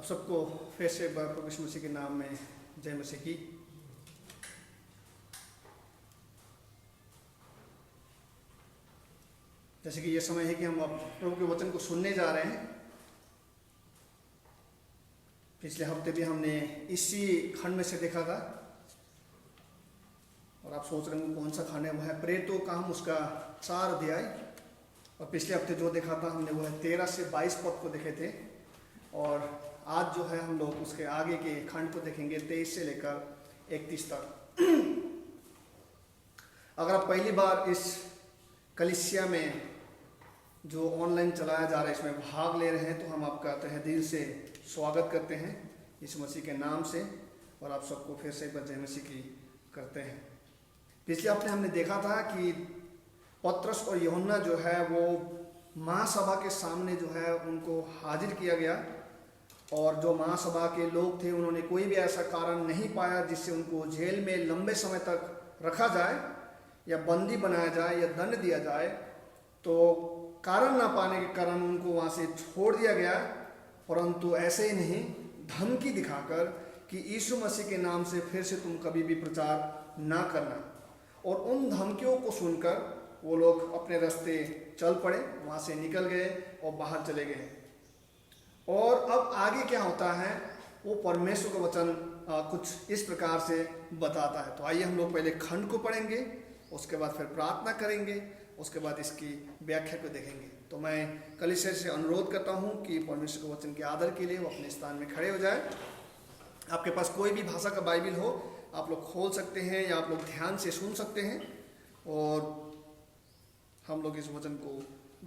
सबको फिर से एक बार प्रभु यीशु मसीह के नाम में जय मसीह की। जैसे कि ये समय है कि हम अब प्रभु के वचन को सुनने जा रहे हैं। पिछले हफ्ते भी हमने इसी खंड में से देखा था और आप सोच रहे हैं कौन सा खंड है। वह है प्रेरितों का हम उसका 4 अध्याय, और पिछले हफ्ते जो देखा था हमने वो है 13 से 22 पद को देखे थे, और आज जो है हम लोग उसके आगे के खंड को देखेंगे 23 से लेकर 31 तक। अगर आप पहली बार इस कलीसिया में जो ऑनलाइन चलाया जा रहा है इसमें भाग ले रहे हैं तो हम आपका तहे दिल से स्वागत करते हैं यीशु मसीह के नाम से, और आप सबको फिर से एक बार जय मसीह की करते हैं। पिछले हफ्ते हमने देखा था कि पतरस और यूहन्ना जो है वो महासभा के सामने जो है उनको हाजिर किया गया, और जो महासभा के लोग थे उन्होंने कोई भी ऐसा कारण नहीं पाया जिससे उनको जेल में लंबे समय तक रखा जाए या बंदी बनाया जाए या दंड दिया जाए। तो कारण ना पाने के कारण उनको वहाँ से छोड़ दिया गया, परंतु ऐसे ही नहीं, धमकी दिखाकर कि यीशु मसीह के नाम से फिर से तुम कभी भी प्रचार ना करना। और उन धमकियों को सुनकर वो लोग अपने रास्ते चल पड़े, वहाँ से निकल गए और बाहर चले गए। और अब आगे क्या होता है वो परमेश्वर का वचन कुछ इस प्रकार से बताता है। तो आइए हम लोग पहले खंड को पढ़ेंगे, उसके बाद फिर प्रार्थना करेंगे, उसके बाद इसकी व्याख्या को देखेंगे। तो मैं कलीसिया से अनुरोध करता हूँ कि परमेश्वर के वचन के आदर के लिए वो अपने स्थान में खड़े हो जाए। आपके पास कोई भी भाषा का बाइबिल हो आप लोग खोल सकते हैं या आप लोग ध्यान से सुन सकते हैं और हम लोग इस वचन को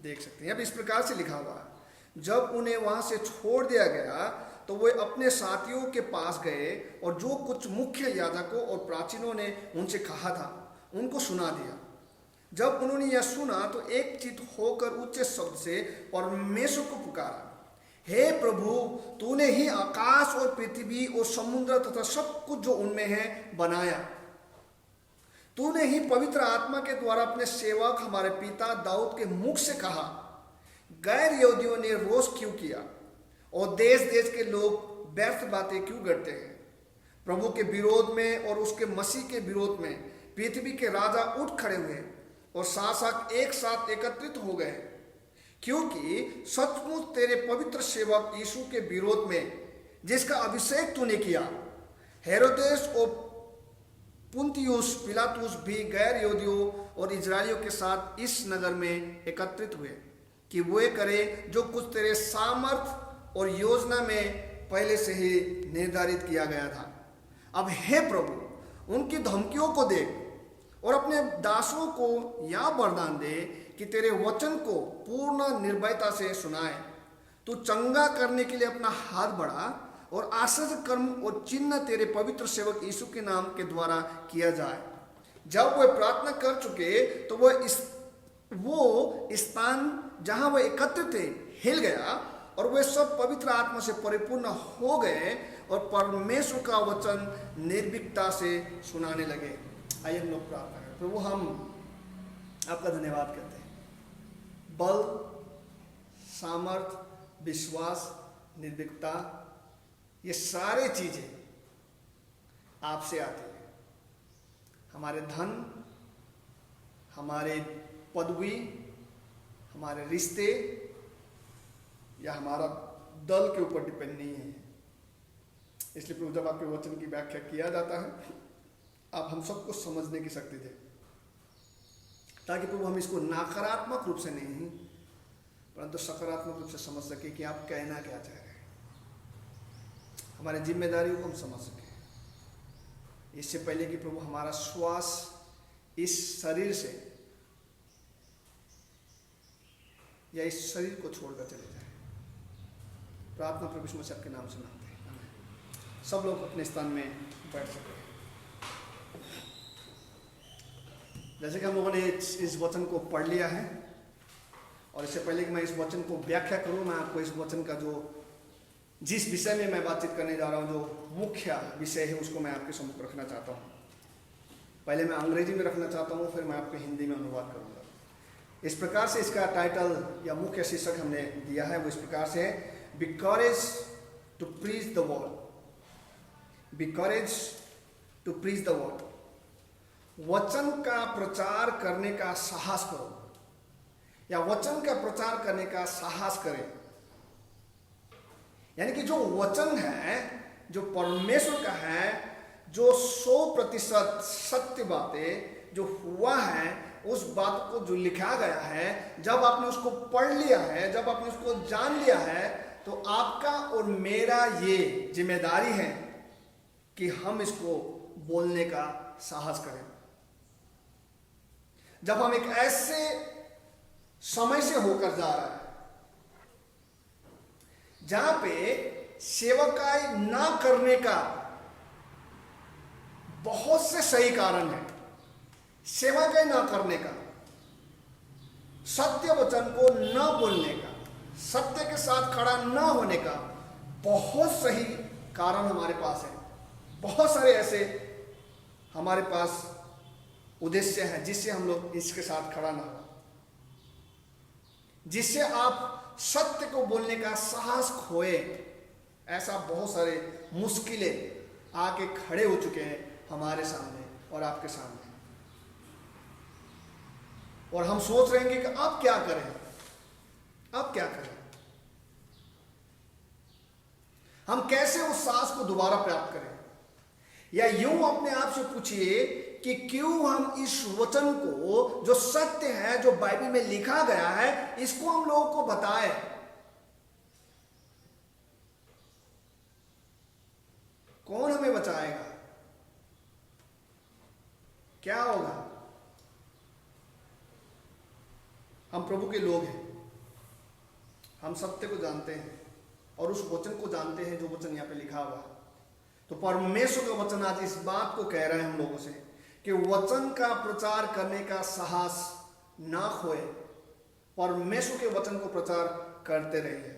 देख सकते हैं। अब इस प्रकार से लिखा हुआ है, जब उन्हें वहां से छोड़ दिया गया तो वे अपने साथियों के पास गए और जो कुछ मुख्य याजकों और प्राचीनों ने उनसे कहा था उनको सुना दिया। जब उन्होंने यह सुना तो एक चित होकर उच्च शब्द से परमेश्वर को पुकारा, हे प्रभु, तूने ही आकाश और पृथ्वी और समुद्र तथा सब कुछ जो उनमें है बनाया। तूने ही पवित्र आत्मा के द्वारा अपने सेवक हमारे पिता दाऊद के मुख से कहा, गैर यहूदियों ने रोष क्यों किया और देश देश के लोग व्यर्थ बातें क्यों करते हैं। प्रभु के विरोध में और उसके मसीह के विरोध में पृथ्वी के राजा उठ खड़े हुए और शासक एक साथ एकत्रित हो गए, क्योंकि सचमुच तेरे पवित्र सेवक यीशु के विरोध में जिसका अभिषेक तूने किया, हेरोदेस और पुन्तियुस पिलातुस भी गैर यहूदियों और इजरायलियों के साथ इस नगर में एकत्रित हुए कि वे करें जो कुछ तेरे सामर्थ और योजना में पहले से ही निर्धारित किया गया था। अब हे प्रभु, उनकी धमकियों को देख और अपने दासों को यह वरदान दे कि तेरे वचन को पूर्ण निर्भयता से सुनाए। तू चंगा करने के लिए अपना हाथ बढ़ा और आश्चर्य कर्म और चिन्ह तेरे पवित्र सेवक यीशु के नाम के द्वारा किया जाए। जब वे प्रार्थना कर चुके तो वो स्थान जहां वे एकत्रित थे हिल गया और वे सब पवित्र आत्मा से परिपूर्ण हो गए और परमेश्वर का वचन निर्भीकता से सुनाने लगे। आइए हम लोग प्रार्थना करें। प्रभु, हम आपका धन्यवाद करते हैं। बल, सामर्थ, विश्वास, निर्भीकता, ये सारे चीजें आपसे आती हैं। हमारे धन, हमारे पदवी, हमारे रिश्ते या हमारा दल के ऊपर डिपेंड नहीं है। इसलिए प्रभु, जब आपके वचन की व्याख्या किया जाता है आप हम सबको समझने की शक्ति दें, ताकि प्रभु हम इसको नकारात्मक रूप से नहीं परंतु सकारात्मक रूप से समझ सके कि आप कहना क्या चाह रहे हैं। हमारी जिम्मेदारियों को हम समझ सकें इससे पहले कि प्रभु हमारा श्वास इस शरीर से या इस शरीर को छोड़कर चले जाए। प्रार्थना प्रभु यीशु मसीह के नाम से मांगते हैं। सब लोग अपने स्थान में बैठ सके। जैसे कि हम लोगों ने इस वचन को पढ़ लिया है, और इससे पहले कि मैं इस वचन को व्याख्या करूं, मैं आपको इस वचन का जिस विषय में मैं बातचीत करने जा रहा हूं, जो मुख्य विषय है, उसको मैं आपके सम्मुख रखना चाहता हूं। पहले मैं अंग्रेजी में रखना चाहता हूं, फिर मैं आपको हिंदी में अनुवाद करूंगा। इस प्रकार से इसका टाइटल या मुख्य शीर्षक हमने दिया है, वो इस प्रकार से है, be courage to preach the word. Be courage to preach the word. वचन का प्रचार करने का साहस करो, या वचन का प्रचार करने का साहस करें। यानी कि जो वचन है, जो परमेश्वर का है, जो 100% सत्य बातें जो हुआ है, उस बात को जो लिखा गया है, जब आपने उसको पढ़ लिया है, जब आपने उसको जान लिया है, तो आपका और मेरा ये जिम्मेदारी है कि हम इसको बोलने का साहस करें। जब हम एक ऐसे समय से होकर जा रहे हैं जहां पे सेवकाई ना करने का बहुत से सही कारण है, सेवकाई ना करने का, सत्य वचन को न बोलने का, सत्य के साथ खड़ा न होने का बहुत सही कारण हमारे पास है। बहुत सारे ऐसे हमारे पास उद्देश्य है जिससे हम लोग इसके साथ खड़ा ना हो, जिससे आप सत्य को बोलने का साहस खोए। ऐसा बहुत सारे मुश्किलें आके खड़े हो चुके हैं हमारे सामने और आपके सामने, और हम सोच रहे हैं कि अब क्या करें, अब क्या करें, हम कैसे उस साहस को दोबारा प्राप्त करें। या यूं अपने आप से पूछिए कि क्यों हम इस वचन को, जो सत्य है, जो बाइबल में लिखा गया है, इसको हम लोगों को बताएं। कौन हमें बचाएगा? क्या होगा? हम प्रभु के लोग हैं, हम सत्य को जानते हैं और उस वचन को जानते हैं जो वचन यहाँ पे लिखा हुआ है। तो परमेश्वर का वचन आज इस बात को कह रहा है हम लोगों से कि वचन का प्रचार करने का साहस ना खोए, परमेश्वर के वचन को प्रचार करते रहिए।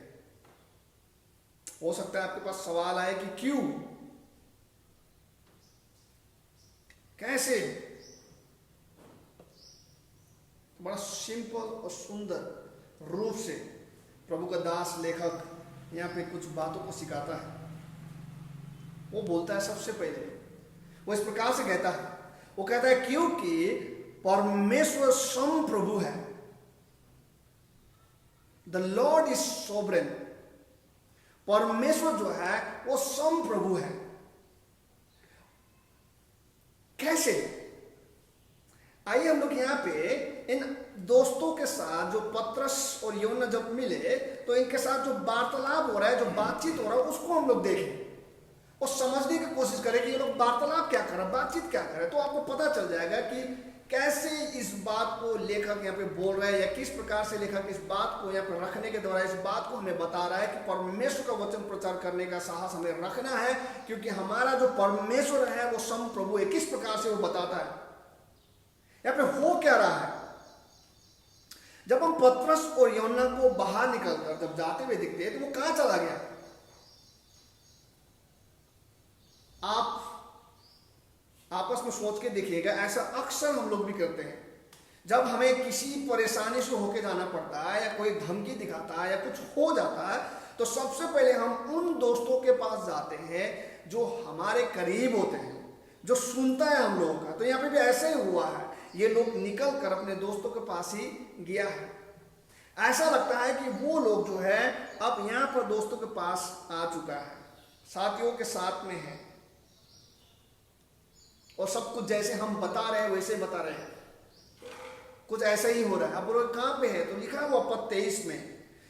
हो सकता है आपके पास सवाल आए कि क्यों, कैसे? बड़ा सिंपल और सुंदर रूप से प्रभु का दास लेखक यहाँ पे कुछ बातों को सिखाता है। वो बोलता है, सबसे पहले वो इस प्रकार से कहता है, वो कहता है क्योंकि परमेश्वर संप्रभु है। The Lord is sovereign. परमेश्वर जो है वो संप्रभु है। कैसे? आइए हम लोग यहाँ पे इन दोस्तों के साथ, जो पत्रस और यूहन्ना जब मिले, तो इनके साथ जो वार्तालाप हो रहा है, जो बातचीत हो रहा है, उसको हम लोग देखें और समझने की कोशिश करें कि ये लोग वार्तालाप क्या कर रहे हैं, बातचीत क्या कर रहे हैं। तो आपको पता चल जाएगा कि कैसे इस बात को लेखक यहाँ पे बोल रहा है, या किस प्रकार से लेखक इस बात को यहाँ पे रखने के द्वारा इस बात को हमें बता रहा है कि परमेश्वर का वचन प्रचार करने का साहस हमें रखना है, क्योंकि हमारा जो परमेश्वर है वो संप्रभु है। किस प्रकार से वो बताता है, यहाँ पे हो क्या रहा है। जब हम पत्रस और यूहन्ना को बाहर निकलकर जब जाते हुए दिखते हैं, तो वो कहां चला गया? आप आपस में सोच के देखिएगा, ऐसा अक्सर हम लोग भी करते हैं। जब हमें किसी परेशानी से होके जाना पड़ता है, या कोई धमकी दिखाता है, या कुछ हो जाता है, तो सबसे पहले हम उन दोस्तों के पास जाते हैं जो हमारे करीब होते हैं, जो सुनता है हम लोगों का। तो यहाँ पे भी ऐसे ही हुआ है, ये लोग निकल कर अपने दोस्तों के पास ही गया है। ऐसा लगता है कि वो लोग जो है अब यहाँ पर दोस्तों के पास आ चुका है, साथियों के साथ में है, और सब कुछ जैसे हम बता रहे हैं वैसे बता रहे हैं। कुछ ऐसा ही हो रहा है। अब वो कहाँ पे है? तो लिखा हुआ पद 23 में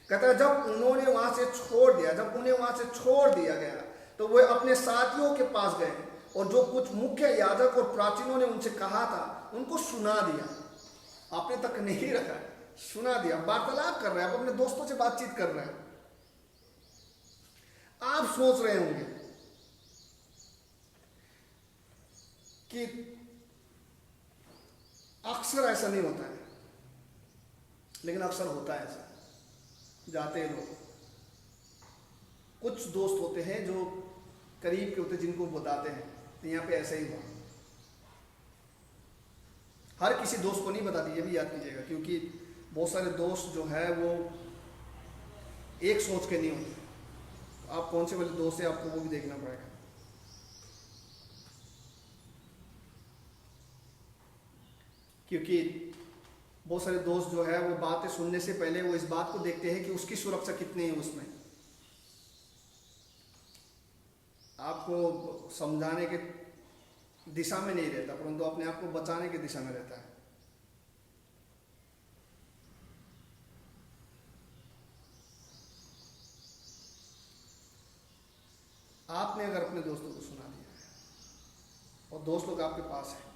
कहता है, जब उन्होंने वहां से छोड़ दिया, जब उन्हें वहां से छोड़ दिया गया, तो वे अपने साथियों के पास गए और जो कुछ मुख्य याजक और प्राचीनों ने उनसे कहा था उनको सुना दिया। आपने तक नहीं रखा, सुना दिया। वार्तालाप कर रहे हैं, आप अपने दोस्तों से बातचीत कर रहे हैं। आप सोच रहे होंगे कि अक्सर ऐसा नहीं होता है, लेकिन अक्सर होता है ऐसा। जाते हैं लोग, कुछ दोस्त होते हैं जो करीब के होते हैं, जिनको बताते हैं। तो यहाँ पे ऐसा ही हुआ। हर किसी दोस्त को नहीं बताती, ये भी याद कीजिएगा, क्योंकि बहुत सारे दोस्त जो है वो एक सोच के नहीं होते। आप कौन से वाले दोस्त हैं आपको वो भी देखना पड़ेगा। क्योंकि बहुत सारे दोस्त जो है वो बातें सुनने से पहले वो इस बात को देखते हैं कि उसकी सुरक्षा कितनी है उसमें। आपको समझाने के दिशा में नहीं रहता, परंतु अपने आप को बचाने की दिशा में रहता है। आपने अगर अपने दोस्तों को सुना दिया है और दोस्त लोग आपके पास है,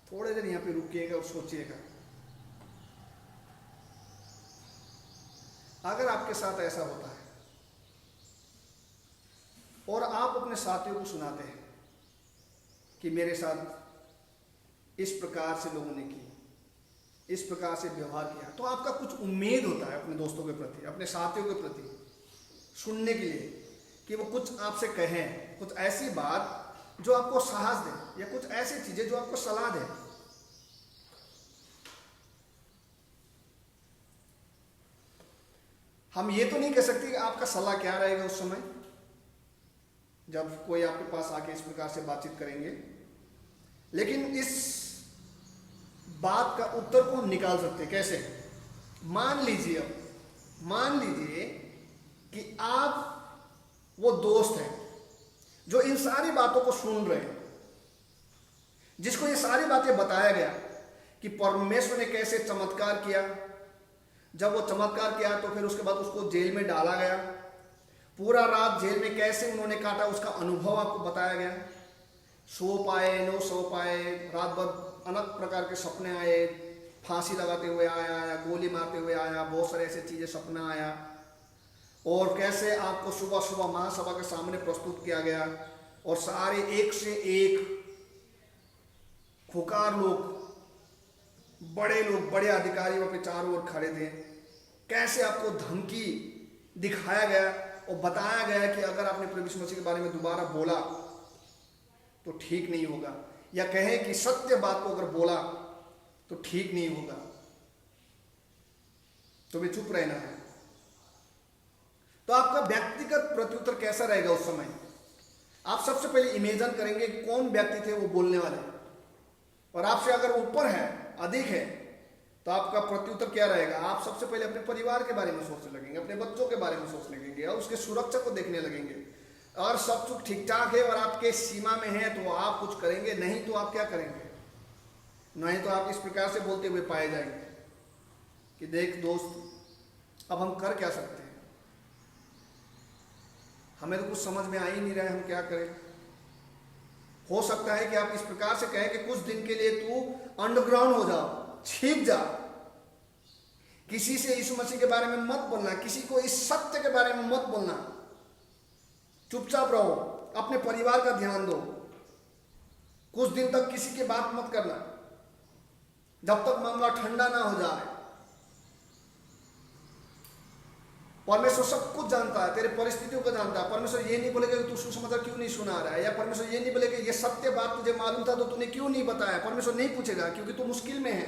थोड़े देर यहाँ पे रुकिएगा और सोचिएगा, अगर आपके साथ ऐसा होता है और आप अपने साथियों को सुनाते हैं कि मेरे साथ इस प्रकार से लोगों ने की, इस प्रकार से व्यवहार किया, तो आपका कुछ उम्मीद होता है अपने दोस्तों के प्रति, अपने साथियों के प्रति सुनने के लिए कि वो कुछ आपसे कहें, कुछ ऐसी बात जो आपको साहस दे या कुछ ऐसी चीजें जो आपको सलाह दे। हम ये तो नहीं कह सकते कि आपका सलाह क्या रहेगा उस समय जब कोई आपके पास आके इस प्रकार से बातचीत करेंगे, लेकिन इस बात का उत्तर को हम निकाल सकते हैं। कैसे? मान लीजिए कि आप वो दोस्त हैं जो इन सारी बातों को सुन रहे हैं, जिसको ये सारी बातें बताया गया कि परमेश्वर ने कैसे चमत्कार किया, जब वो चमत्कार किया तो फिर उसके बाद उसको जेल में डाला गया, पूरा रात जेल में कैसे उन्होंने काटा उसका अनुभव आपको बताया गया, सो पाए न सो पाए, रात भर अनेक प्रकार के सपने आए, फांसी लगाते हुए आया, गोली मारते हुए आया, बहुत सारे ऐसे चीजें सपना आया, और कैसे आपको सुबह सुबह महासभा के सामने प्रस्तुत किया गया और सारे एक से एक खुकार लोग, बड़े अधिकारी वहां पे चारों ओर खड़े थे, कैसे आपको धमकी दिखाया गया और बताया गया कि अगर आपने प्रभु यीशु मसीह के बारे में दोबारा बोला तो ठीक नहीं होगा, या कहें कि सत्य बात को अगर बोला तो ठीक नहीं होगा, तुम्हें चुप रहना है। तो आपका व्यक्तिगत प्रत्युत्तर कैसा रहेगा उस समय? आप सबसे पहले इमेजिन करेंगे कौन व्यक्ति थे वो बोलने वाले, और आपसे अगर ऊपर है, अधिक है, तो आपका प्रत्युत्तर क्या रहेगा? आप सबसे पहले अपने परिवार के बारे में सोचने लगेंगे, अपने बच्चों के बारे में सोचने लगेंगे और उसके सुरक्षा को देखने लगेंगे। अगर सब कुछ ठीक ठाक है और आपके सीमा में है तो आप कुछ करेंगे, नहीं तो आप क्या करेंगे? नहीं तो आप इस प्रकार से बोलते हुए पाए जाएंगे कि देख दोस्त, अब हम कर क्या सकते हैं, हमें तो कुछ समझ में आ ही नहीं रहा है, हम क्या करें। हो सकता है कि आप इस प्रकार से कहें कि कुछ दिन के लिए तू अंडरग्राउंड हो जाओ, छिप जा, किसी से यीशु मसीह के बारे में मत बोलना, किसी को इस सत्य के बारे में मत बोलना, चुपचाप रहो, अपने परिवार का ध्यान दो, कुछ दिन तक किसी की बात मत करना जब तक मामला ठंडा ना हो जाए। परमेश्वर सब कुछ जानता है, तेरे परिस्थितियों को जानता है। परमेश्वर ये नहीं बोलेगा कि तू सुसमाचार क्यों नहीं सुना रहा है, या परमेश्वर ये नहीं बोलेगा ये सत्य बात तुझे मालूम था तो तूने क्यों नहीं बताया। परमेश्वर नहीं पूछेगा क्योंकि तू मुश्किल में है,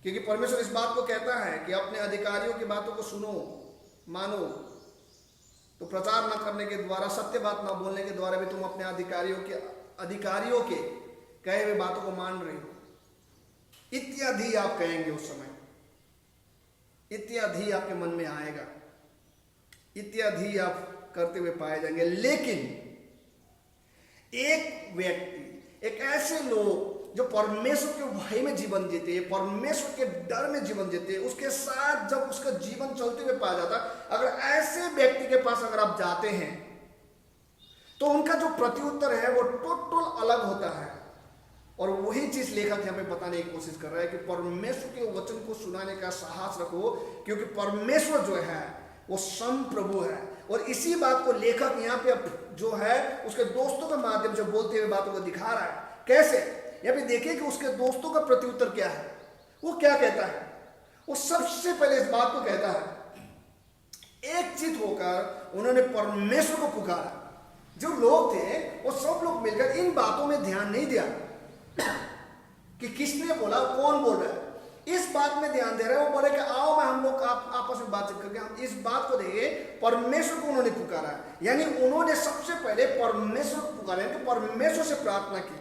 क्योंकि परमेश्वर इस बात को कहता है कि अपने अधिकारियों की बातों को सुनो, मानो। तो प्रचार न करने के द्वारा, सत्य बात न बोलने के द्वारा भी तुम अपने अधिकारियों के कहे हुए बातों को मान रहे हो, इत्यादि आप कहेंगे उस समय, इत्यादि आपके मन में आएगा, इत्यादि आप करते हुए पाए जाएंगे। लेकिन एक व्यक्ति, एक ऐसे लोग जो परमेश्वर के भय में जीवन जीते हैं, परमेश्वर के डर में जीवन जीते हैं, उसके साथ जब उसका जीवन चलते हुए पाया जाता है, अगर ऐसे व्यक्ति के पास अगर आप जाते हैं तो उनका जो प्रत्युत्तर है वो टोटल अलग होता है। और वही चीज लेखक यहाँ पे बताने की कोशिश कर रहा है कि परमेश्वर के वचन को सुनाने का साहस रखो, क्योंकि परमेश्वर जो है वो संप्रभु है। और इसी बात को लेखक यहाँ पे जो है उसके दोस्तों के माध्यम से बोलते हुए बातों को दिखा रहा है। कैसे? यहाँ पे देखिए कि उसके दोस्तों का प्रत्युत्तर क्या है, वो क्या कहता है। वो सबसे पहले इस बात को कहता है, एक चित होकर उन्होंने परमेश्वर को पुकारा। जो लोग थे वो सब लोग मिलकर इन बातों में ध्यान नहीं दिया कि किसने बोला, कौन बोल रहा है, इस बात में ध्यान दे रहे हैं। वो बोले कि आओ मैं हम लोग आपस में बातचीत करके हम इस बात को देखें। परमेश्वर को उन्होंने पुकारा, यानी उन्होंने सबसे पहले परमेश्वर को पुकारा, यानी परमेश्वर से प्रार्थना की।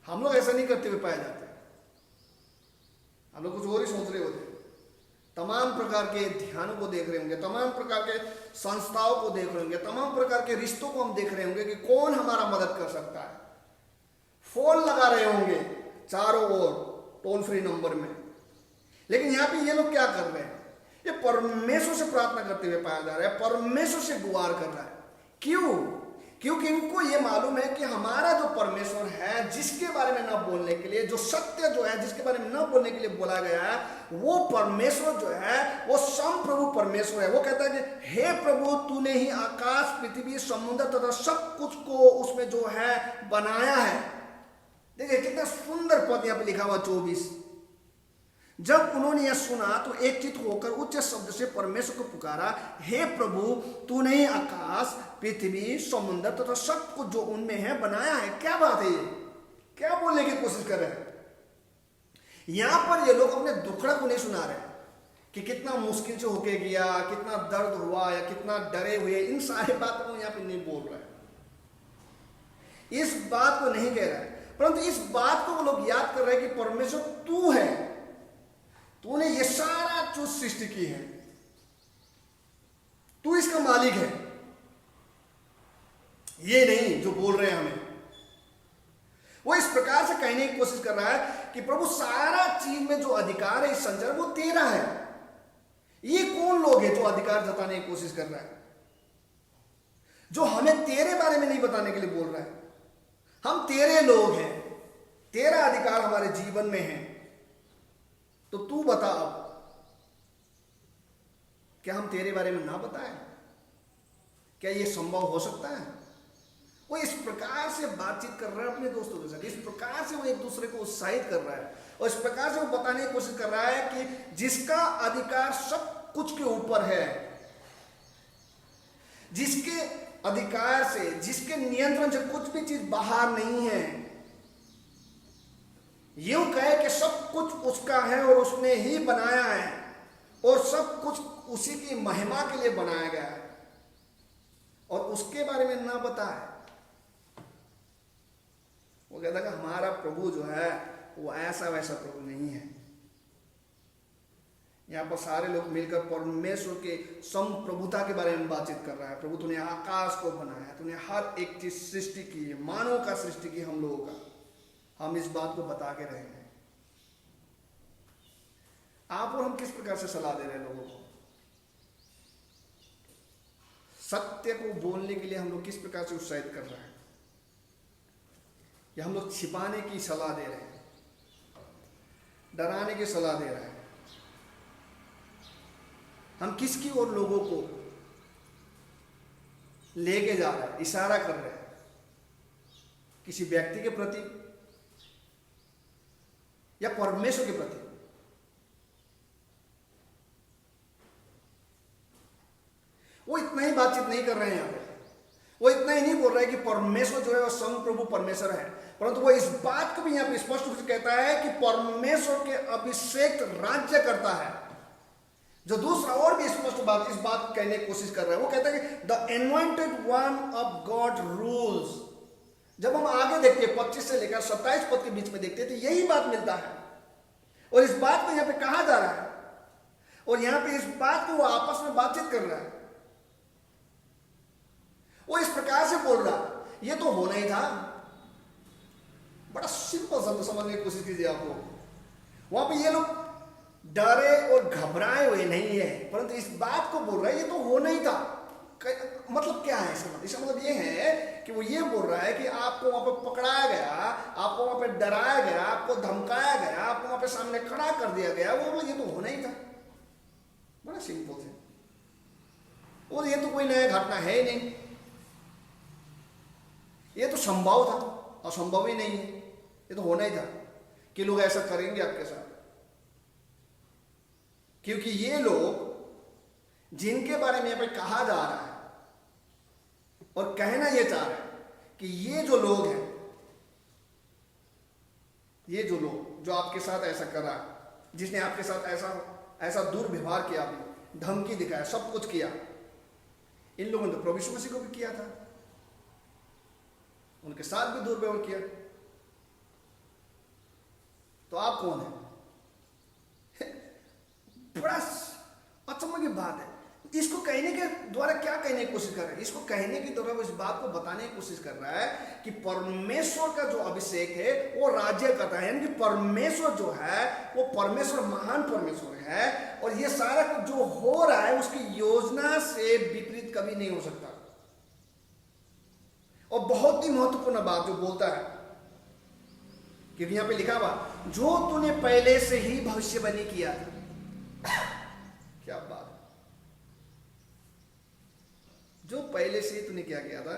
हम लोग ऐसा नहीं करते हुए पाए जाते, हम लोग कुछ और ही सोच रहे होते। तमाम प्रकार के ध्यानों को देख रहे होंगे, तमाम प्रकार के संस्थाओं को देख रहे होंगे, तमाम प्रकार के रिश्तों को हम देख रहे होंगे कि कौन हमारा मदद कर सकता है। फोन लगा रहे होंगे चारों ओर टोल फ्री नंबर में, लेकिन यहाँ पे ये लोग क्या कर रहे हैं? ये परमेश्वर से प्रार्थना करते हुए पाया जा रहा है, परमेश्वर से गुहार कर रहा है। क्यों? क्योंकि इनको ये मालूम है कि हमारा जो परमेश्वर है, जिसके बारे में न बोलने के लिए, जो सत्य जो है जिसके बारे में न बोलने के लिए बोला गया है, वो परमेश्वर जो है वो संप्रभु परमेश्वर है। वो कहता है कि हे प्रभु, तूने ही आकाश, पृथ्वी, समुद्र तथा सब कुछ को उसमें जो है बनाया है। देखिए कितना सुंदर पद यहाँ पे लिखा हुआ 24। जब उन्होंने यह सुना तो एकचित होकर उच्च शब्द से परमेश्वर को पुकारा, हे प्रभु, तूने ही आकाश, पृथ्वी, समुद्र तथा सब कुछ जो उनमें है बनाया है। क्या बात है? ये क्या बोलने की कोशिश कर रहे हैं? यहां पर ये लोग अपने दुखड़ा को नहीं सुना रहे कि कितना मुश्किल से होके गया, कितना दर्द हुआ या कितना डरे हुए, इन सारी बातों को यहां पर नहीं बोल रहे, इस बात को नहीं कह रहा है, परंतु इस बात को वो लोग याद कर रहे हैं कि परमेश्वर तू है, तूने ये सारा चीज सृष्टि की है, तू इसका मालिक है। ये नहीं जो बोल रहे हैं हमें, वो इस प्रकार से कहने की कोशिश कर रहा है कि प्रभु सारा चीज में जो अधिकार है इस संसार वो तेरा है। ये कौन लोग हैं जो अधिकार जताने की कोशिश कर रहा है, जो हमें तेरे बारे में नहीं बताने के लिए बोल रहा है? हम तेरे लोग हैं, तेरा अधिकार हमारे जीवन में है, तो तू बता अब क्या हम तेरे बारे में ना बताएं? क्या यह संभव हो सकता है? वो इस प्रकार से बातचीत कर रहा है अपने दोस्तों के साथ, इस प्रकार से वो एक दूसरे को उत्साहित कर रहा है और इस प्रकार से वो बताने की कोशिश कर रहा है कि जिसका अधिकार सब कुछ के ऊपर है, जिसके अधिकार से, जिसके नियंत्रण से कुछ भी चीज बाहर नहीं है, यूं कहे कि सब कुछ उसका है और उसने ही बनाया है और सब कुछ उसी की महिमा के लिए बनाया गया है, और उसके बारे में ना बताए। वो कहता है कि हमारा प्रभु जो है वो ऐसा वैसा प्रभु नहीं है। यहां पर सारे लोग मिलकर परमेश्वर के संप्रभुता के बारे में बातचीत कर रहा है। प्रभु तूने आकाश को बनाया, तूने हर एक चीज सृष्टि की है, मानव का सृष्टि की, हम लोगों का। हम इस बात को बता के रहेंगे। आप और हम किस प्रकार से सलाह दे रहे हैं लोगों को? सत्य को बोलने के लिए हम लोग किस प्रकार से उत्साहित कर रहे हैं, या हम लोग छिपाने की सलाह दे रहे हैं, डराने की सलाह दे रहे हैं? हम किसकी ओर लोगों को लेके जा रहे हैं, इशारा कर रहे हैं? किसी व्यक्ति के प्रति या परमेश्वर के प्रति? वो इतना ही बातचीत नहीं कर रहे हैं यहां पे। वो इतना ही नहीं बोल रहा है कि परमेश्वर जो है वो संप्रभु परमेश्वर है, परंतु वो इस बात को भी यहां पे स्पष्ट रूप से कहता है कि परमेश्वर के अभिषेक राज्य करता है। जो दूसरा और भी स्पष्ट बात, इस बात कहने की कोशिश कर रहा है, वो कहता है कि the anointed one of God rules. जब हम आगे देखते हैं 25 से लेकर 27 पद के बीच में देखते हैं तो यही बात मिलता है, और इस बात को यहां पे कहा जा रहा है, और यहां पे इस बात को वो आपस में बातचीत कर रहा है। वो इस प्रकार से बोल रहा, ये तो होना ही था। बड़ा सिंपल शब्द समझने की कोशिश कीजिए आप लोग। वहां पे ये लोग डरे और घबराए हुए नहीं है, परंतु इस बात को बोल रहा है ये तो होना ही था। मतलब क्या है इसका मतलब ये है कि वो ये बोल रहा है कि आपको वहां पर पकड़ाया गया, आपको वहां पर डराया गया, आपको धमकाया गया, आपको वहां पर सामने खड़ा कर दिया गया, वो ये तो होना ही था। बड़ा सिंपल है, और ये तो कोई नया घटना है ही नहीं, ये तो संभव था, असंभव ही नहीं है, ये तो होना ही था कि लोग ऐसा करेंगे आपके साथ। क्योंकि ये लोग जिनके बारे में यहां पे कहा जा रहा है और कहना ये चाह रहे हैं कि ये जो लोग हैं, ये जो लोग जो आपके साथ ऐसा कर रहा है, जिसने आपके साथ ऐसा दुर्व्यवहार किया, अभी धमकी दिखाया, सब कुछ किया, इन लोगों ने तो प्रभु यीशु मसीह को भी किया था, उनके साथ भी दुर्व्यवहार किया। तो आप कौन है? बड़ा अचंभे की बात है। इसको कहने के द्वारा क्या कहने की कोशिश कर रहा है? इसको कहने के द्वारा वो इस बात को बताने की कोशिश कर रहा है कि परमेश्वर का जो अभिषेक है वो राज्य करता है, यानी कि परमेश्वर जो है वो परमेश्वर महान परमेश्वर है, और ये सारा कुछ जो हो रहा है उसकी योजना से विपरीत कभी नहीं हो सकता। और बहुत ही महत्वपूर्ण बात जो बोलता है, क्योंकि यहां पे लिखा हुआ जो तूने पहले से ही भविष्यवाणी किया था। क्या बात, जो पहले से ही तूने क्या किया था?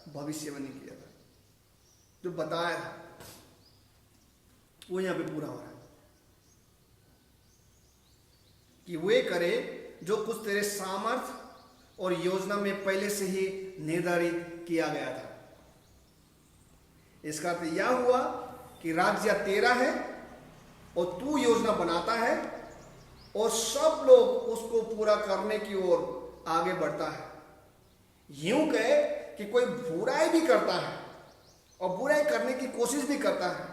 भविष्यवाणी किया था, जो बताया था वो यहां पे पूरा हो रहा है कि वे करे जो कुछ तेरे सामर्थ और योजना में पहले से ही निर्धारित किया गया था। इसका अर्थ यह हुआ कि राज्य तेरा है और तू योजना बनाता है और सब लोग उसको पूरा करने की ओर आगे बढ़ता है। यूं कहे कि कोई बुराई भी करता है और बुराई करने की कोशिश भी करता है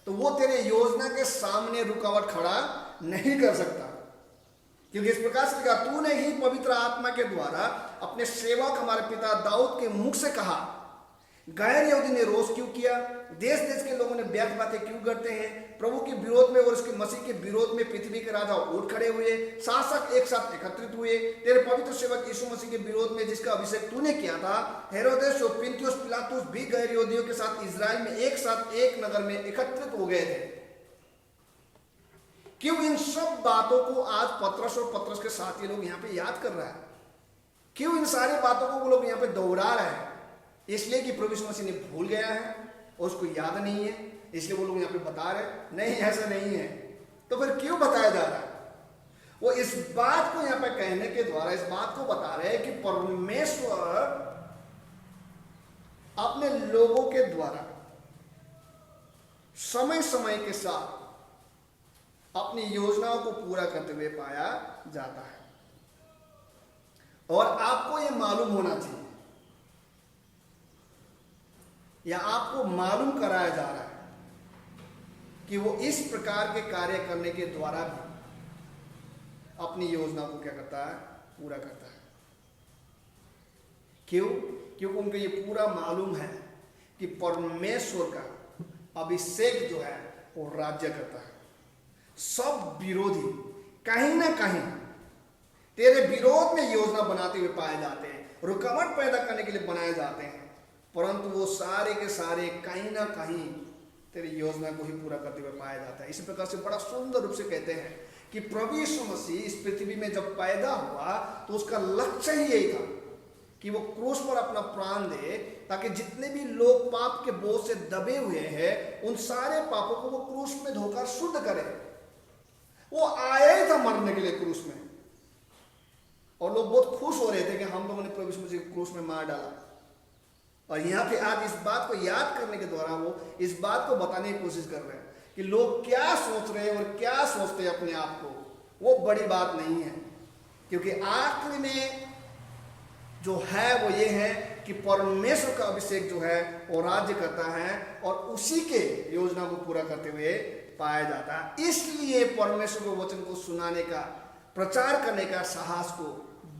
तो वो तेरे योजना के सामने रुकावट खड़ा नहीं कर सकता, क्योंकि इस प्रकार से कहा, तूने ही पवित्र आत्मा के द्वारा अपने सेवक हमारे पिता दाऊद के मुख से कहा, गैर यहूदी ने रोष क्यों किया, देश देश के लोगों ने व्यर्थ बातें क्यों करते हैं, प्रभु के विरोध में और उसके मसीह के विरोध में पृथ्वी के राजा उठ खड़े हुए, शासक एक साथ एकत्रित हुए तेरे पवित्र सेवक यीशु मसीह के विरोध में जिसका अभिषेक तूने किया था। हेरोदेस और पुन्तियुस पिलातुस भी गैर यहूदियों के साथ इजराइल में एक साथ एक नगर में एकत्रित हो गए थे। क्यों इन सब बातों को आज पतरस और पतरस के साथी लोग यहाँ पे याद कर रहा है? क्यों इन सारी बातों को वो लोग यहाँ पे दोहरा रहे हैं? इसलिए कि प्रभु यीशु मसीह ने भूल गया है और उसको याद नहीं है, इसलिए वो लोग यहाँ पे बता रहे नहीं, ऐसा नहीं है। तो फिर क्यों बताया जा रहा है? वो इस बात को यहाँ पे कहने के द्वारा इस बात को बता रहे हैं कि परमेश्वर अपने लोगों के द्वारा समय समय के साथ अपनी योजनाओं को पूरा करते हुए पाया जाता है। और आपको यह मालूम होना चाहिए या आपको मालूम कराया जा रहा है कि वो इस प्रकार के कार्य करने के द्वारा भी अपनी योजना को क्या करता है? पूरा करता है। क्यों? क्योंकि उनको ये पूरा मालूम है कि परमेश्वर का अभिषेक जो है वो राज्य करता है। सब विरोधी कहीं ना कहीं तेरे विरोध में योजना बनाते हुए पाए जाते हैं, रुकावट पैदा करने के लिए बनाए जाते हैं, परंतु वो सारे के सारे कहीं ना कहीं तेरी योजना को ही पूरा करते हुए पाया जाता है। इसी प्रकार से बड़ा सुंदर रूप से कहते हैं कि प्रभु यीशु मसीह इस पृथ्वी में जब पैदा हुआ तो उसका लक्ष्य ही यही था कि वो क्रूस पर अपना प्राण दे, ताकि जितने भी लोग पाप के बोझ से दबे हुए हैं उन सारे पापों को वो क्रूस में धोकर शुद्ध करे। वो आया ही था मरने के लिए क्रूस में, और लोग बहुत खुश हो रहे थे कि हम लोगों ने प्रभु यीशु मसीह को क्रूस में मार डाला। और यहाँ पे आज इस बात को याद करने के द्वारा वो इस बात को बताने की कोशिश कर रहे हैं कि लोग क्या सोच रहे हैं और क्या सोचते हैं अपने आप को, वो बड़ी बात नहीं है। क्योंकि आखिर में जो है वो ये है कि परमेश्वर का अभिषेक जो है वो राज्य करता है और उसी के योजना को पूरा करते हुए पाया जाता है। इसलिए परमेश्वर के वचन को सुनाने का, प्रचार करने का साहस को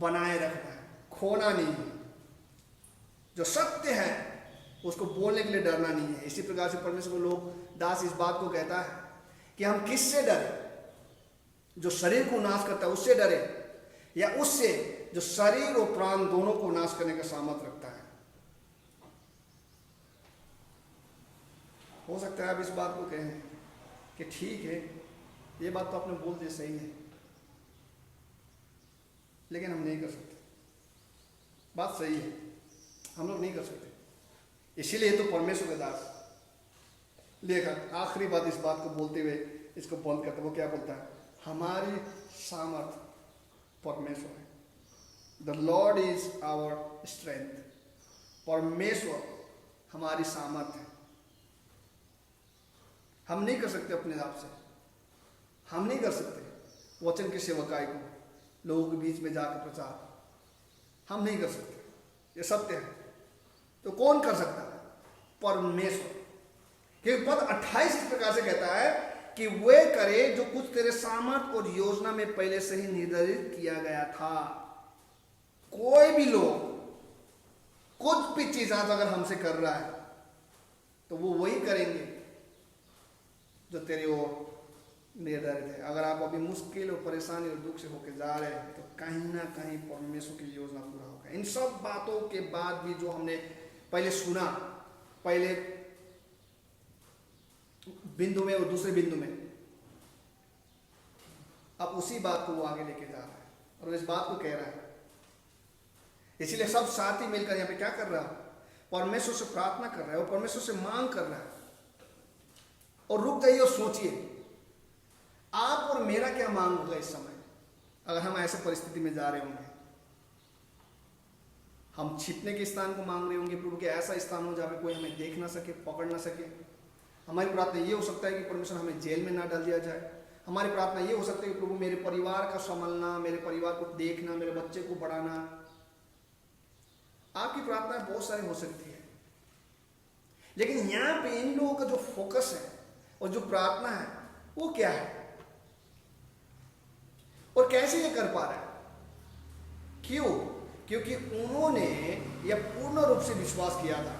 बनाए रखना है, खोना नहीं है। जो सत्य है उसको बोलने के लिए डरना नहीं है। इसी प्रकार से परमेश्वर को लोग दास इस बात को कहता है कि हम किससे डरे? जो शरीर को नाश करता है उससे डरे, या उससे जो शरीर और प्राण दोनों को नाश करने का सामर्थ्य रखता है? हो सकता है आप इस बात को कहें कि ठीक है, ये बात तो आपने बोल दी सही है, लेकिन हम नहीं कर सकते। बात सही है, हम लोग नहीं कर सकते। इसीलिए तो परमेश्वर के दास लेकर आखिरी बात इस बात को बोलते हुए इसको बंद करते, वो क्या बोलता है? हमारी सामर्थ परमेश्वर है। The Lord is our strength. परमेश्वर हमारी सामर्थ है। हम नहीं कर सकते अपने आप से, हम नहीं कर सकते वचन की सेवकाई को, लोगों के बीच में जाकर प्रचार, हम नहीं कर सकते, ये सत्य है। तो कौन कर सकता है? परमेश्वर। क्योंकि पद 28 इस प्रकार से कहता है कि वे करे जो कुछ तेरे सामर्थ और योजना में पहले से ही निर्धारित किया गया था। कोई भी लोग कुछ भी चीज आज अगर हमसे कर रहा है तो वो वही करेंगे जो तेरे वो निर्धारित है। अगर आप अभी मुश्किल और परेशानी और दुख से होकर जा रहे हैं तो कहीं ना कहीं परमेश्वर की योजना पूरा होगा। इन सब बातों के बाद भी जो हमने पहले सुना, पहले बिंदु में और दूसरे बिंदु में, अब उसी बात को वो आगे लेके जा रहा है और इस बात को कह रहा है। इसलिए सब साथी मिलकर यहाँ पे क्या कर रहा है? परमेश्वर से प्रार्थना कर रहा है और परमेश्वर से मांग कर रहा है। और रुक जाइए और सोचिए, आप और मेरा क्या मांग होगा इस समय अगर हम ऐसे परिस्थिति में जा रहे होंगे। हम छिपने के स्थान को मांग रहे होंगे, प्रभु के ऐसा स्थान हो जहाँ पे कोई हमें देख ना सके, पकड़ ना सके। हमारी प्रार्थना ये हो सकता है कि परमेश्वर हमें जेल में ना डाल दिया जाए। हमारी प्रार्थना ये हो सकती है कि प्रभु मेरे परिवार का संभालना, मेरे परिवार को देखना, मेरे बच्चे को बढ़ाना। आपकी प्रार्थना बहुत सारी हो सकती है, लेकिन यहां पे इन लोगों का जो फोकस है और जो प्रार्थना है वो क्या है और कैसे ये कर पा रहे हैं? क्यों? क्योंकि उन्होंने यह पूर्ण रूप से विश्वास किया था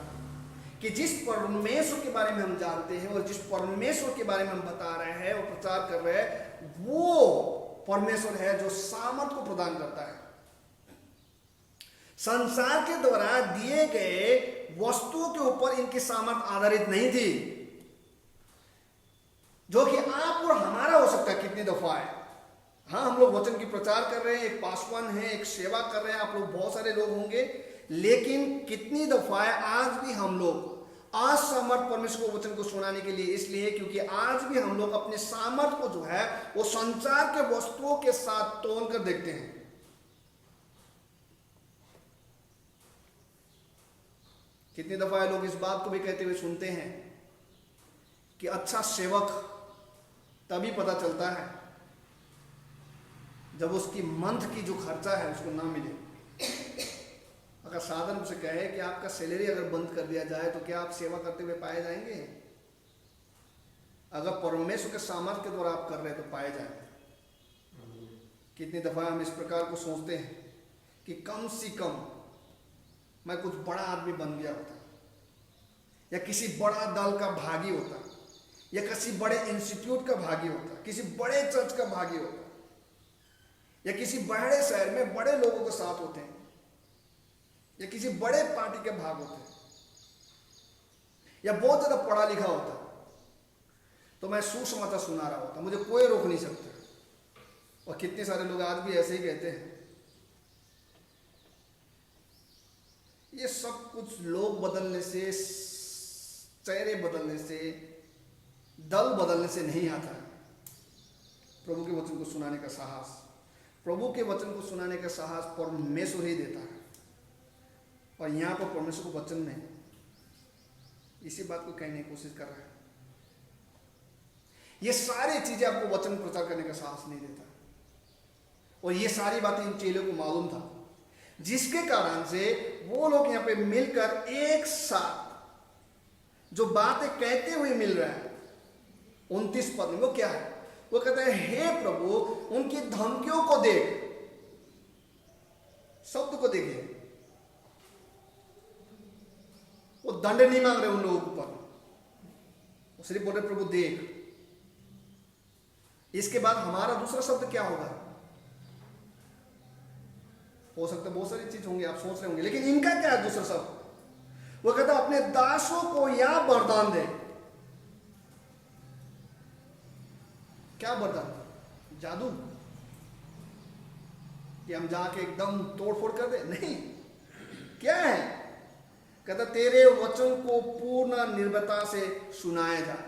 कि जिस परमेश्वर के बारे में हम जानते हैं और जिस परमेश्वर के बारे में हम बता रहे हैं और प्रचार कर रहे हैं, वो परमेश्वर है जो सामर्थ को प्रदान करता है। संसार के द्वारा दिए गए वस्तुओं के ऊपर इनकी सामर्थ आधारित नहीं थी, जो कि आप और हमारा हो सकता है। कितनी दफा है, हाँ, हम लोग वचन की प्रचार कर रहे हैं, एक पासवान है, एक सेवा कर रहे हैं, आप लोग बहुत सारे लोग होंगे, लेकिन कितनी दफा है आज भी हम लोग असमर्थ परमेश्वर को वचन को सुनाने के लिए, इसलिए क्योंकि आज भी हम लोग अपने सामर्थ को जो है वो संसार के वस्तुओं के साथ तोल कर देखते हैं। कितनी दफा लोग इस बात को भी कहते हुए सुनते हैं कि अच्छा सेवक तभी पता चलता है जब उसकी मंथ की जो खर्चा है उसको ना मिले। अगर साधारण से कहे कि आपका सैलरी अगर बंद कर दिया जाए तो क्या आप सेवा करते हुए पाए जाएंगे? अगर परमेश्वर के सामर्थ्य के द्वारा आप कर रहे हैं तो पाए जाएंगे। कितनी दफा हम इस प्रकार को सोचते हैं कि कम से कम मैं कुछ बड़ा आदमी बन गया होता, या किसी बड़ा दल का भागी होता, या किसी बड़े इंस्टीट्यूट का भागी होता, किसी बड़े चर्च का भागी होता, या किसी बड़े शहर में बड़े लोगों के साथ होते हैं, या किसी बड़े पार्टी के भाग होते हैं, या बहुत ज्यादा पढ़ा लिखा होता, तो मैं सुसमाचार सुना रहा होता, मुझे कोई रोक नहीं सकता। और कितने सारे लोग आज भी ऐसे ही कहते हैं। ये सब कुछ लोग बदलने से, चेहरे बदलने से, दल बदलने से नहीं आता है। प्रभु के वचन को सुनाने का साहस, प्रभु के वचन को सुनाने का साहस परमेश्वर ही देता है। और यहाँ पर परमेश्वर को वचन में इसी बात को कहने की कोशिश कर रहा है। ये सारी चीजें आपको वचन प्रचार करने का साहस नहीं देता, और ये सारी बातें इन चेलों को मालूम था, जिसके कारण से वो लोग यहाँ पे मिलकर एक साथ जो बातें कहते हुए मिल रहा है। 29 पद में वो क्या है? वो कहते हैं, हे प्रभु उनकी धमकियों को देख। शब्द को देखिए, वो दंड नहीं मांग रहे उन लोगों के ऊपर, वो सिर्फ बोल रहे प्रभु देख। इसके बाद हमारा दूसरा शब्द क्या होगा? हो सकता है बहुत सारी चीज होंगी, आप सोच रहे होंगे, लेकिन इनका क्या है दूसरा शब्द? वो कहता है अपने दासों को या वरदान दे। क्या वरदान? जादू कि हम जाके एकदम तोड़फोड़ कर दे? नहीं, क्या है? कहता तेरे वचन को पूर्ण निर्भयता से सुनाया जाए।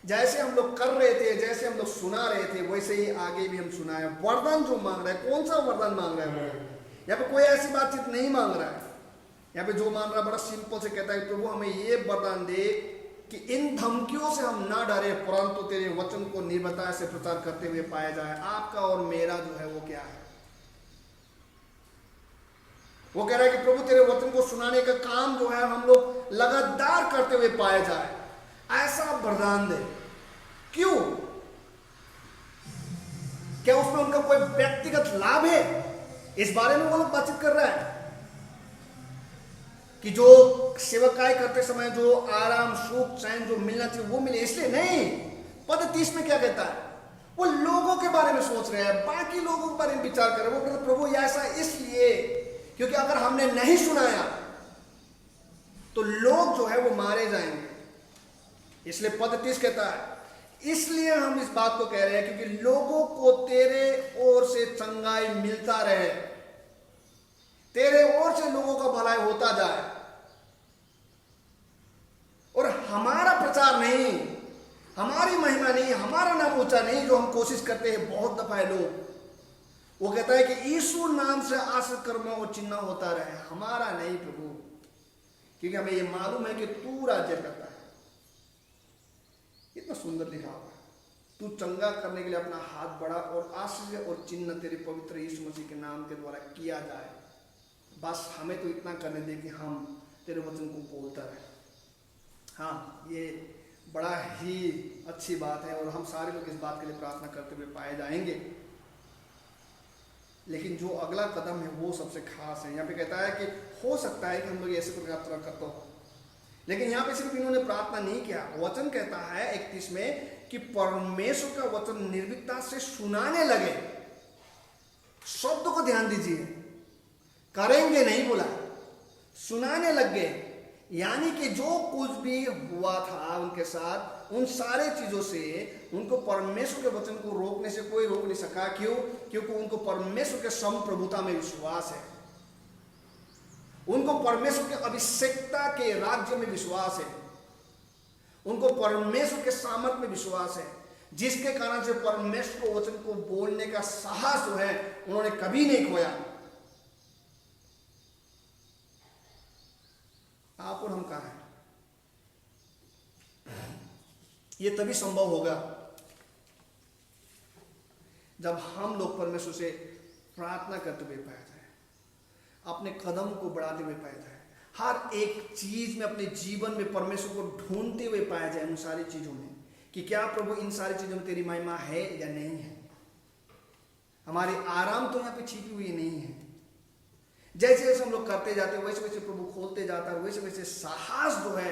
जैसे हम लोग कर रहे थे, जैसे हम लोग सुना रहे थे, वैसे ही आगे भी हम सुनाए। वरदान जो मांग रहा है, कौन सा वरदान मांग रहा है? यहाँ पे कोई ऐसी बातचीत नहीं मांग रहा है। यहाँ पे जो मांग रहा है बड़ा सिंपल से कहता है प्रभु हमें ये वरदान दे कि इन धमकियों से हम ना डरे, परंतु तेरे वचन को निर्भयता से प्रचार करते हुए पाया जाए। आपका और मेरा जो है वो क्या है? वो कह रहा है कि प्रभु तेरे वचन को सुनाने का काम जो है हम लोग लगातार करते हुए पाया जाए, ऐसा वरदान दे। क्यों? क्या उसमें उनका कोई व्यक्तिगत लाभ है? इस बारे में वो लोग बातचीत कर रहा है कि जो सेवकाई करते समय जो आराम, सुख, चैन जो मिलना चाहिए वो मिले, इसलिए नहीं। पद 30 में क्या कहता है? वो लोगों के बारे में सोच रहे हैं, बाकी लोगों के बारे में विचार कर रहे हैं। वो कहते प्रभु ऐसा इसलिए क्योंकि अगर हमने नहीं सुनाया तो लोग जो है वो मारे जाएंगे। इसलिए पद 30 कहता है इसलिए हम इस बात को कह रहे हैं क्योंकि लोगों को तेरे ओर से चंगाई मिलता रहे, तेरे ओर से लोगों का भलाई होता जाए, और हमारा प्रचार नहीं, हमारी महिमा नहीं, हमारा नाम ऊंचा नहीं जो हम कोशिश करते हैं बहुत दफा है लोग। वो कहता है कि यीशु नाम से आश्रित कर्मों और चिन्ह होता रहे, हमारा नहीं प्रभु, क्योंकि हमें ये मालूम है कि तू राज्य करता है। कितना सुंदर लिखा हुआ है, तू चंगा करने के लिए अपना हाथ बढ़ा और आश्चर्य और चिन्ह तेरे पवित्र यीशु मसीह के नाम के द्वारा किया जाए। बस हमें तो इतना करने दे कि हम तेरे वचन को बोलता रहे। हाँ, ये बड़ा ही अच्छी बात है और हम सारे लोग इस बात के लिए प्रार्थना करते हुए पाए जाएंगे। लेकिन जो अगला कदम है वो सबसे खास है। यहाँ पे कहता है कि हो सकता है कि हम लोग ऐसे प्रकार करते हो, लेकिन यहाँ पे सिर्फ इन्होंने प्रार्थना नहीं किया। वचन कहता है 31 में कि परमेश्वर का वचन निर्भीकता से सुनाने लगे। शब्द को ध्यान दीजिए, करेंगे नहीं बोला, सुनाने लग गए। यानी कि जो कुछ भी हुआ था उनके साथ, उन सारे चीजों से उनको परमेश्वर के वचन को रोकने से कोई रोक नहीं सका। क्यों? क्योंकि उनको परमेश्वर के संप्रभुता में विश्वास है, उनको परमेश्वर के अभिषेकता के राज्य में विश्वास है, उनको परमेश्वर के सामर्थ में विश्वास है, जिसके कारण से परमेश्वर को वचन को बोलने का साहस जो है उन्होंने कभी नहीं खोया। आप और हम कहाँ हैं? ये तभी संभव होगा जब हम लोग परमेश्वर से प्रार्थना करते हुए पाया जाए, अपने कदम को बढ़ाते हुए पाया जाए, हर एक चीज में अपने जीवन में परमेश्वर को ढूंढते हुए पाया जाए, उन सारी चीजों में कि क्या प्रभु इन सारी चीजों में तेरी महिमा है या नहीं है। हमारी आराम तो यहाँ पे छिपी हुई नहीं है। जैसे जैसे हम लोग करते जाते हैं वैसे वैसे प्रभु खोलते जाता है, वैसे वैसे साहस जो है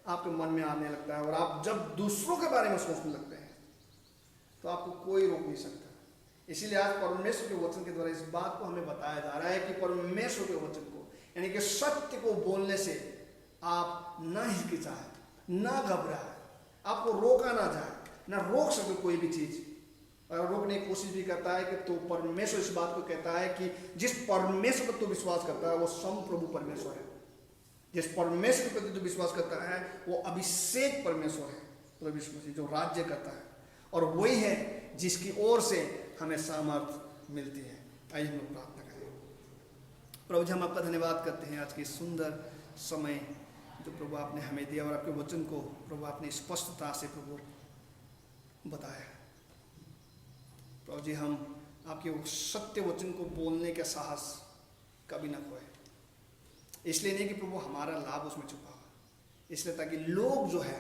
आपके मन में आने लगता है, और आप जब दूसरों के बारे में सोचने लगते हैं तो आपको कोई रोक नहीं सकता। इसीलिए आज परमेश्वर के वचन के द्वारा इस बात को हमें बताया जा रहा है कि परमेश्वर के वचन को यानी कि सत्य को बोलने से आप ना हिचकिचाए, ना घबराए, आपको रोका ना जाए, ना रोक सके कोई भी चीज। और रोकने की कोशिश भी करता है कि तो परमेश्वर इस बात को कहता है कि जिस परमेश्वर पर तू विश्वास करता है वो संप्रभु परमेश्वर है। जिस परमेश्वर पर तू विश्वास करता है वो अभिषेक परमेश्वर है, प्रभु यीशु मसीह जो राज्य करता है, और वही है जिसकी ओर से हमें सामर्थ मिलती है। आइए हम लोग प्रार्थना करें। प्रभु जी, हम आपका धन्यवाद करते हैं आज के सुंदर समय जो प्रभु आपने हमें दिया, और आपके वचन को प्रभु आपने स्पष्टता से प्रभु बताया। प्रभु जी, हम आपके सत्य वचन को बोलने का साहस कभी ना खोए, इसलिए नहीं कि प्रभु हमारा लाभ उसमें छुपा हुआ, इसलिए ताकि लोग जो है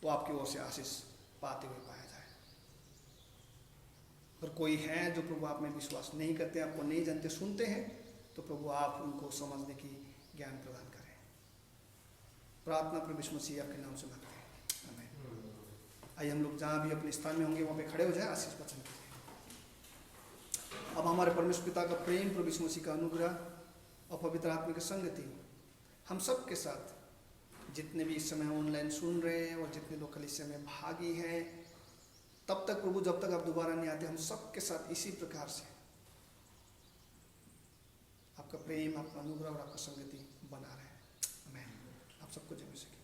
वो आपकी ओर से आशीष पाते हुए पाया जाए। और कोई है जो प्रभु आप में विश्वास नहीं करते, आपको नहीं जानते, सुनते हैं, तो प्रभु आप उनको समझने की ज्ञान प्रदान करें। प्रार्थना प्रभु यीशु मसीह आपके नाम से मांगते हैं, आमीन। आइए हम लोग जहाँ भी अपने स्थान में होंगे वहाँ पे खड़े हो जाए, आशीष वचन कीजिए। अब हमारे परमेश्वर पिता का प्रेम, प्रभु यीशु मसीह का अनुग्रह और पवित्र आत्मा की संगति हम सब के साथ, जितने भी इस समय ऑनलाइन सुन रहे हैं और जितने लोग कलीसिया में भागी हैं, तब तक प्रभु जब तक आप दोबारा नहीं आते, हम सब के साथ इसी प्रकार से आपका प्रेम, आपका अनुग्रह और आपका संगति बना रहे। आमीन। आप सबको जय मसीह।